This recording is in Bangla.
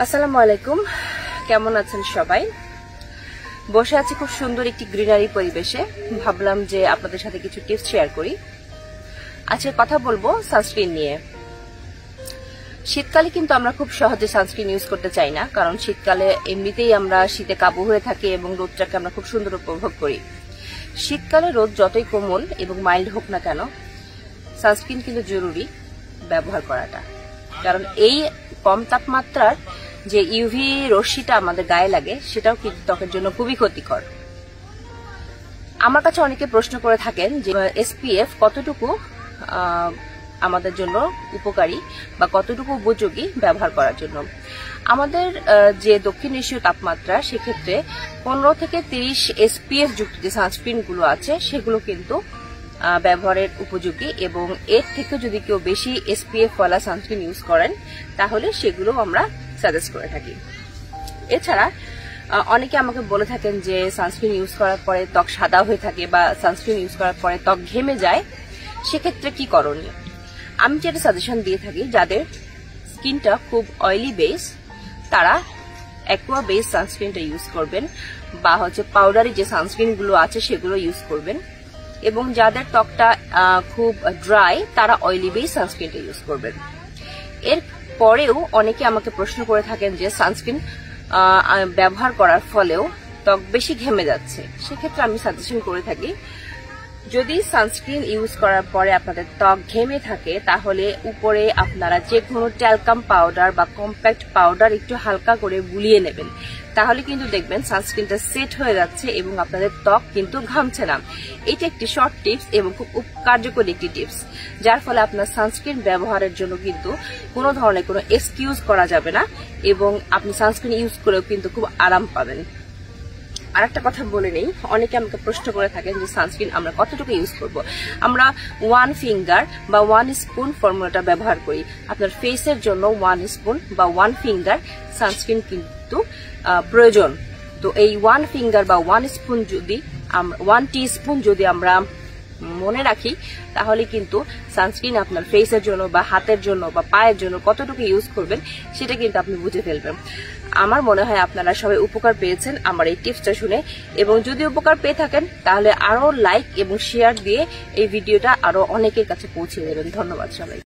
আসসালামু আলাইকুম, কেমন আছেন সবাই? বসে আছি খুব সুন্দর একটি গ্রিনারি পরিবেশে। ভাবলাম যে আপনাদের সাথে কিছু টিপস শেয়ার করি। আজকে কথা বলবো সানস্ক্রিন নিয়ে। শীতকালে কিন্তু আমরা খুব সহজে সানস্ক্রিন ইউজ করতে চাই না, কারণ শীতকালে এমনিতেই আমরা শীতে কাবু হয়ে থাকি এবং রোদটাকে আমরা খুব সুন্দর উপভোগ করি। শীতকালে রোদ যতই কোমল এবং মাইল্ড হোক না কেন, সানস্ক্রিন কিন্তু জরুরি ব্যবহার করাটা, কারণ এই কম তাপমাত্রার যে ইউভি রশ্মিটা আমাদের গায়ে লাগে সেটাও কিন্তু ত্বকের জন্য খুবই ক্ষতিকর। আমার কাছে অনেকে প্রশ্ন করে থাকেন যে এসপিএফ কতটুকু আমাদের জন্য উপকারী বা কতটুকু উপযোগী ব্যবহার করার জন্য। আমাদের যে দক্ষিণ এশীয় তাপমাত্রা, সেক্ষেত্রে 15 থেকে 30 এসপিএফ যুক্ত যে সানস্ক্রিন গুলো আছে সেগুলো কিন্তু ব্যবহারের উপযোগী, এবং এর থেকে যদি কেউ বেশি এসপিএফ ওয়ালা সানস্ক্রিন ইউজ করেন তাহলে সেগুলো আমরা সাজেস্ট করে থাকি। এছাড়া অনেকে আমাকে বলে থাকেন যে সানস্ক্রিন ইউজ করার পরে ত্বক সাদা হয়ে থাকে বা সানস্ক্রিন ইউজ করার পরে ত্বক ঘেমে যায়, সেক্ষেত্রে কি করণীয়। আমি যেটা সাজেশন দিয়ে থাকি, যাদের স্কিনটা খুব অয়েলি বেস তারা অ্যাকোয়া বেস সানস্ক্রিনটা ইউজ করবেন, বা পাউডারি যে সানস্ক্রিন গুলো আছে সেগুলো ইউজ করবেন। এবং যাদের ত্বকটা খুব ড্রাই তারা অয়েলি বেস সানস্ক্রিনটা ইউজ করবেন। এর পরেও অনেকে আমাকে প্রশ্ন করে থাকেন যে সানস্ক্রিন ব্যবহার করার ফলেও ত্বক বেশি ঘেমে যাচ্ছে। সেক্ষেত্রে আমি সাজেশন করে থাকি, যদি সানস্ক্রিন ইউজ করার পরে আপনাদের ত্বক ঘেমে থাকে তাহলে উপরে আপনারা যে কোনো ট্যালকাম পাউডার বা কম্প্যাক্ট পাউডার একটু হালকা করে বুলিয়ে নেবেন, তাহলে কিন্তু দেখবেন সানস্ক্রিনটা সেট হয়ে যাচ্ছে এবং আপনাদের ত্বক কিন্তু ঘামছে না। এটা একটি শর্ট টিপস এবং খুব কার্যকরী একটি টিপস, যার ফলে আপনার সানস্ক্রিন ব্যবহারের জন্য কিন্তু কোনো ধরনের কোনো এক্সকিউজ করা যাবে না এবং আপনি সানস্ক্রিন ইউজ করেও কিন্তু খুব আরাম পাবেন। আর একটা কথা বলে নেই, অনেকে আমাকে প্রশ্ন করে থাকেন যে সানস্ক্রিন আমরা কতটুকু ইউজ করব। আমরা 1 ফিঙ্গার বা 1 স্পুন ফর্মুলাটা ব্যবহার করি। আপনার ফেসের জন্য 1 স্পুন বা 1 ফিঙ্গার সানস্ক্রিন কিন্তু প্রয়োজন। তো এই 1 ফিঙ্গার বা 1 স্পুন যদি 1 টিস্পুন যদি আমরা মনে রাখি, তাহলে কিন্তু সানস্ক্রিন আপনার ফেসের জন্য বা হাতের জন্য বা পায়ের জন্য কতটুকু ইউজ করবেন সেটা কিন্তু আপনি বুঝে ফেলবেন। আমার মনে হয় আপনারা সবাই উপকার পেয়েছেন আমার এই টিপসটা শুনে, এবং যদি উপকার পেয়ে থাকেন তাহলে আরো লাইক এবং শেয়ার দিয়ে এই ভিডিওটা আরো অনেকের কাছে পৌঁছে দেবেন। ধন্যবাদ সবাই।